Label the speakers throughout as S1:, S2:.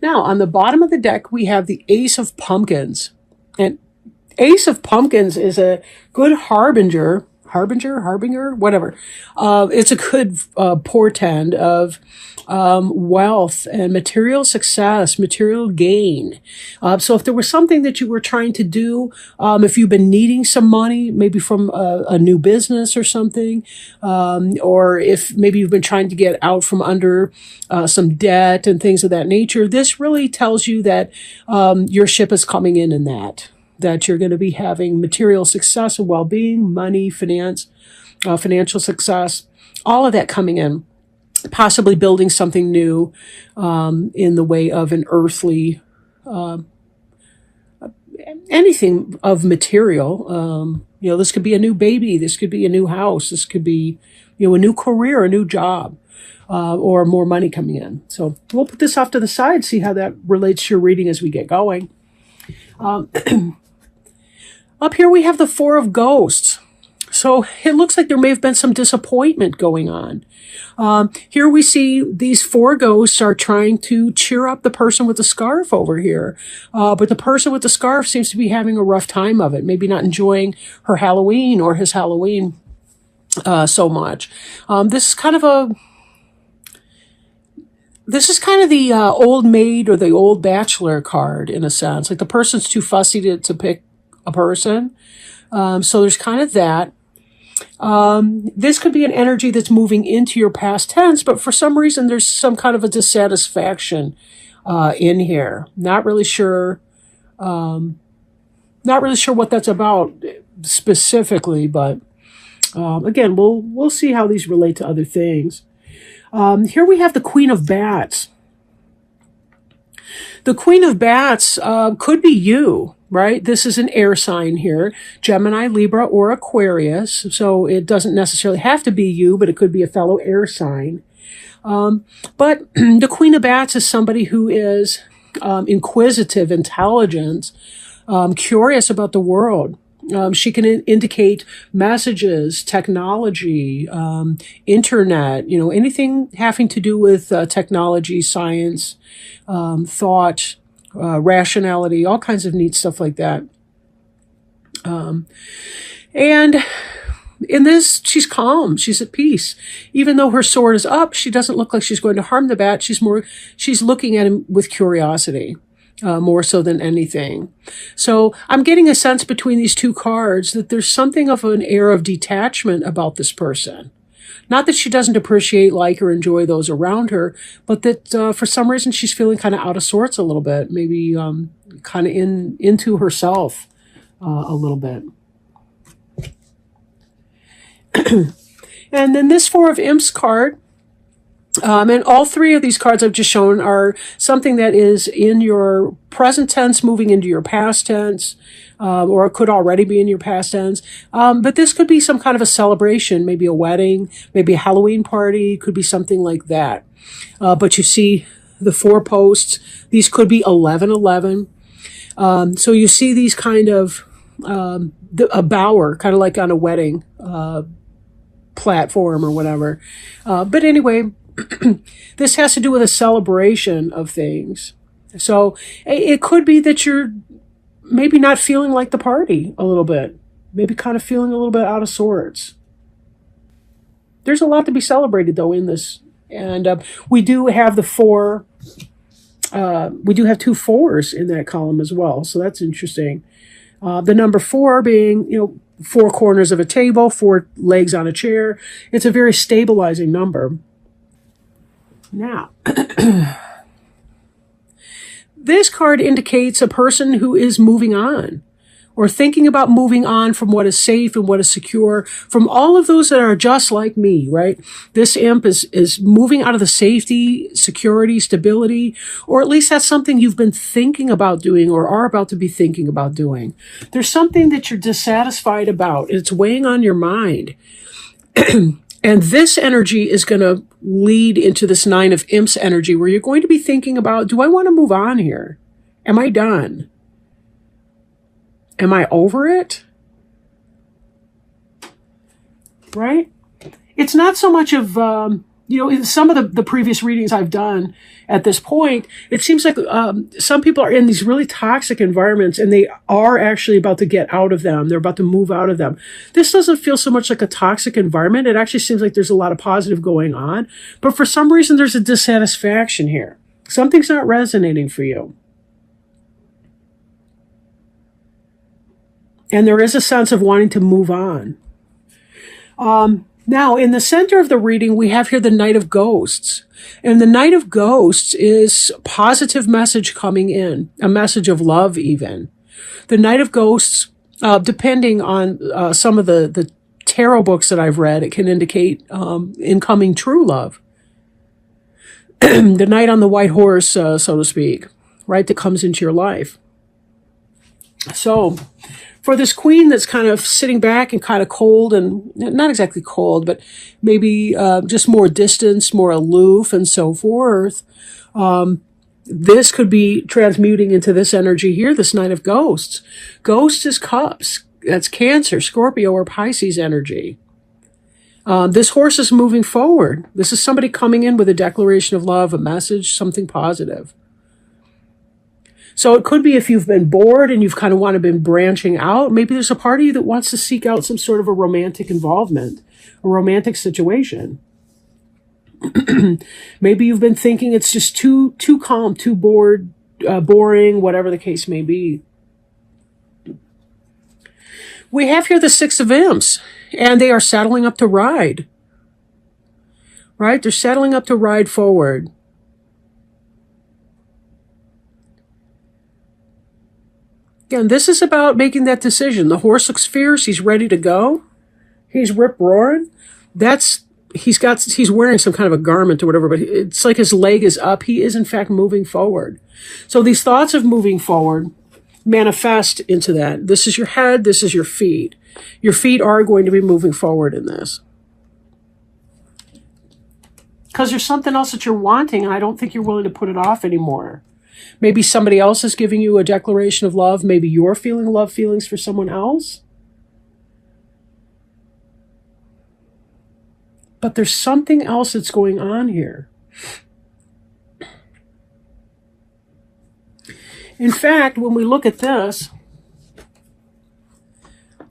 S1: Now, on the bottom of the deck, we have the Ace of Pumpkins. And Ace of Pumpkins is a good harbinger, whatever. It's a good portend of wealth and material success, material gain. So if there was something that you were trying to do, if you've been needing some money, maybe from a new business or something, or if maybe you've been trying to get out from under some debt and things of that nature, this really tells you that your ship is coming in that you're going to be having material success and well-being, money, finance, financial success, all of that coming in, possibly building something new in the way of an earthly, anything of material. This could be a new baby. This could be a new house. This could be, a new career, a new job, or more money coming in. So we'll put this off to the side, see how that relates to your reading as we get going. Up here we have the Four of Ghosts. So it looks like there may have been some disappointment going on. Here we see these four ghosts are trying to cheer up the person with the scarf over here. But the person with the scarf seems to be having a rough time of it, maybe not enjoying her Halloween or his Halloween so much. This is kind of the old maid or the old bachelor card in a sense. Like the person's too fussy to pick a person. So there's kind of that. This could be an energy that's moving into your past tense, but for some reason there's some kind of a dissatisfaction in here. Not really sure what that's about specifically, but again, we'll see how these relate to other things. Here we have the Queen of Bats. The Queen of Bats could be you, right? This is an air sign here, Gemini, Libra, or Aquarius. So it doesn't necessarily have to be you, but it could be a fellow air sign. But the Queen of Bats is somebody who is inquisitive, intelligent, curious about the world. She can indicate messages, technology, internet, anything having to do with technology, science, thought, rationality, all kinds of neat stuff like that. And in this, she's calm. She's at peace. Even though her sword is up, she doesn't look like she's going to harm the bat. She's looking at him with curiosity. More so than anything. So I'm getting a sense between these two cards that there's something of an air of detachment about this person. Not that she doesn't appreciate, like, or enjoy those around her, but that for some reason she's feeling kind of out of sorts a little bit, maybe kind of into herself a little bit. And then this Four of Imps card, and all three of these cards I've just shown are something that is in your present tense, moving into your past tense, or it could already be in your past tense. But this could be some kind of a celebration, maybe a wedding, maybe a Halloween party, could be something like that. But you see the four posts. These could be 1111. So you see these kind of a bower, kind of like on a wedding platform or whatever. But anyway, this has to do with a celebration of things. So it could be that you're maybe not feeling like the party a little bit, maybe kind of feeling a little bit out of sorts. There's a lot to be celebrated, though, in this. And we do have we do have two fours in that column as well. So that's interesting. The number 4 being, 4 corners of a table, 4 legs on a chair. It's a very stabilizing number. Now, this card indicates a person who is moving on or thinking about moving on from what is safe and what is secure, from all of those that are just like me, right? This imp is moving out of the safety, security, stability, or at least that's something you've been thinking about doing or are about to be thinking about doing. There's something that you're dissatisfied about. It's weighing on your mind. And this energy is going to lead into this 9 of Imps energy where you're going to be thinking about, do I want to move on here? Am I done? Am I over it? Right? It's not so much of In some of the previous readings I've done at this point, it seems like some people are in these really toxic environments and they are actually about to get out of them. They're about to move out of them. This doesn't feel so much like a toxic environment. It actually seems like there's a lot of positive going on. But for some reason, there's a dissatisfaction here. Something's not resonating for you. And there is a sense of wanting to move on. Now, in the center of the reading, we have here the Knight of Ghosts. And the Knight of Ghosts is positive message coming in, a message of love even. The Knight of Ghosts, depending on some of the tarot books that I've read, it can indicate incoming true love. The knight on the white horse, so to speak, right, that comes into your life. So for this queen that's kind of sitting back and kind of cold, and not exactly cold, but maybe just more distance, more aloof and so forth, this could be transmuting into this energy here, this Knight of Ghosts. Ghost is cups. That's Cancer, Scorpio, or Pisces energy. This horse is moving forward. This is somebody coming in with a declaration of love, a message, something positive. So it could be if you've been bored and you've kind of been branching out, maybe there's a part of you that wants to seek out some sort of a romantic involvement, a romantic situation. Maybe you've been thinking it's just too calm, too bored, boring, whatever the case may be. We have here the Six of Imps, and they are saddling up to ride. Right? They're saddling up to ride forward. Again, this is about making that decision. The horse looks fierce. He's ready to go. He's rip-roaring. He's wearing some kind of a garment or whatever, but it's like his leg is up. He is, in fact, moving forward. So these thoughts of moving forward manifest into that. This is your head. This is your feet. Your feet are going to be moving forward in this. Because there's something else that you're wanting, and I don't think you're willing to put it off anymore. Maybe somebody else is giving you a declaration of love. Maybe you're feeling love feelings for someone else. But there's something else that's going on here. In fact, when we look at this,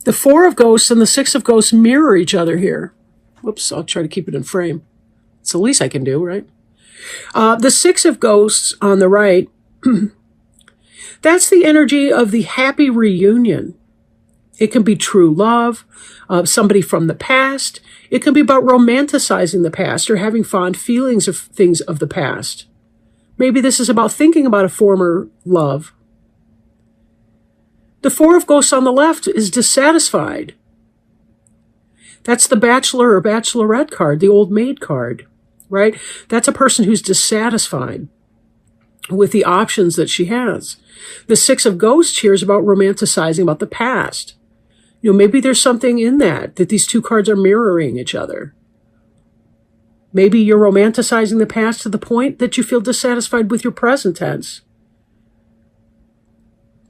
S1: the Four of Ghosts and the Six of Ghosts mirror each other here. Whoops, I'll try to keep it in frame. It's the least I can do, right? The Six of Ghosts on the right, that's the energy of the happy reunion. It can be true love, somebody from the past. It can be about romanticizing the past or having fond feelings of things of the past. Maybe this is about thinking about a former love. The Four of Ghosts on the left is dissatisfied. That's the Bachelor or Bachelorette card, the Old Maid card, right? That's a person who's dissatisfied with the options that she has. The Six of Ghosts here is about romanticizing about the past. Maybe there's something in that these two cards are mirroring each other. Maybe you're romanticizing the past to the point that you feel dissatisfied with your present tense.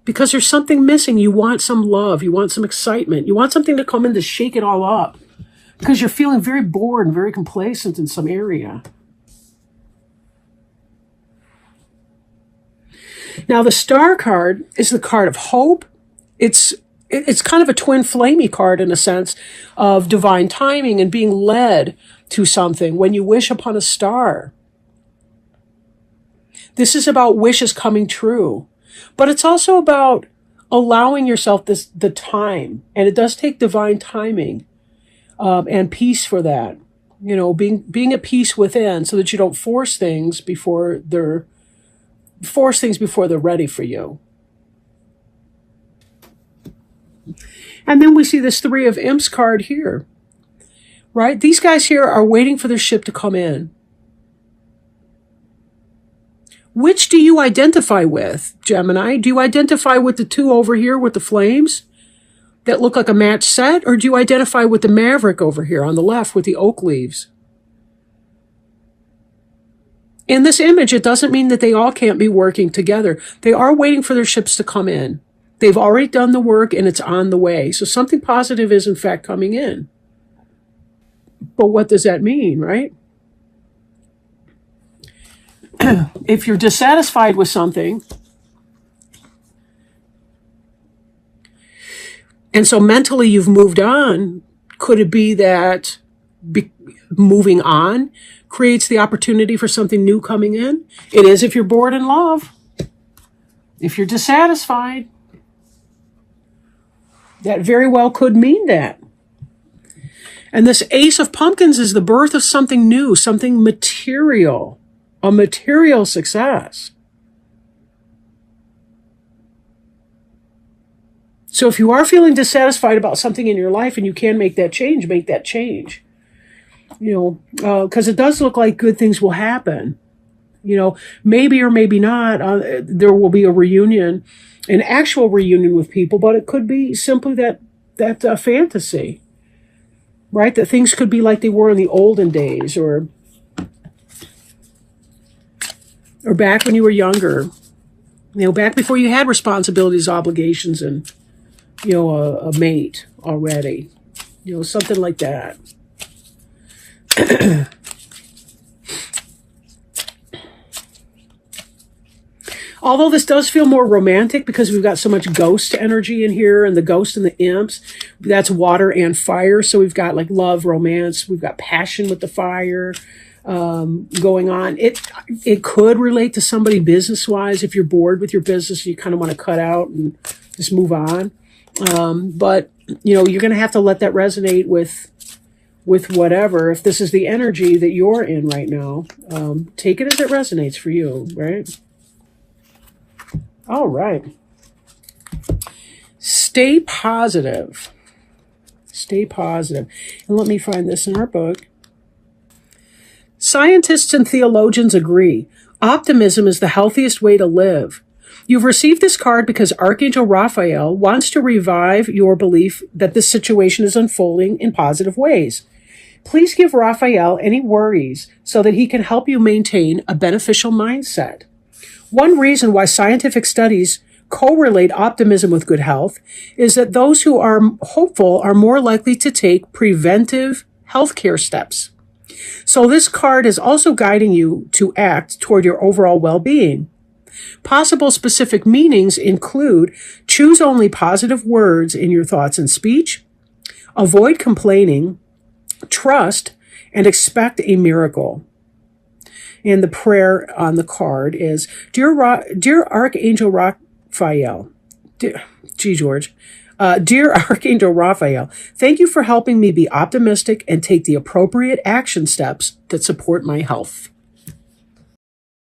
S1: Because there's something missing. You want some love. You want some excitement. You want something to come in to shake it all up. Because you're feeling very bored and very complacent in some area. Now, the Star card is the card of hope. It's kind of a twin flamey card in a sense of divine timing and being led to something when you wish upon a star. This is about wishes coming true, but it's also about allowing yourself the time, and it does take divine timing and peace for that. Being at peace within, so that you don't force things before they're ready for you. And then we see this Three of Imps card here, right? These guys here are waiting for their ship to come in. Which do you identify with, Gemini? Do you identify with the two over here with the flames that look like a match set? Or do you identify with the Maverick over here on the left with the oak leaves? In this image, it doesn't mean that they all can't be working together. They are waiting for their ships to come in. They've already done the work and it's on the way. So something positive is in fact coming in. But what does that mean, right? If you're dissatisfied with something, and so mentally you've moved on, could it be that moving on creates the opportunity for something new coming in? It is if you're bored in love. If you're dissatisfied, that very well could mean that. And this Ace of Pumpkins is the birth of something new, something material, a material success. So if you are feeling dissatisfied about something in your life and you can make that change, make that change. Because it does look like good things will happen. Maybe or maybe not, there will be a reunion, an actual reunion with people, but it could be simply that fantasy, right? That things could be like they were in the olden days, or back when you were younger, back before you had responsibilities, obligations, and, a mate already, something like that. Although this does feel more romantic because we've got so much ghost energy in here, and the ghost and the imps, that's water and fire. So we've got like love, romance, we've got passion with the fire going on. It could relate to somebody business-wise. If you're bored with your business, you kind of want to cut out and just move on. But, you're going to have to let that resonate with whatever. If this is the energy that you're in right now, take it as it resonates for you, right? All right. Stay positive. Stay positive. And let me find this in our book. Scientists and theologians agree. Optimism is the healthiest way to live. You've received this card because Archangel Raphael wants to revive your belief that this situation is unfolding in positive ways. Please give Raphael any worries so that he can help you maintain a beneficial mindset. One reason why scientific studies correlate optimism with good health is that those who are hopeful are more likely to take preventive healthcare steps. So this card is also guiding you to act toward your overall well-being. Possible specific meanings include: choose only positive words in your thoughts and speech, avoid complaining, trust, and expect a miracle. And the prayer on the card is, Dear Archangel Raphael, dear Archangel Raphael, thank you for helping me be optimistic and take the appropriate action steps that support my health.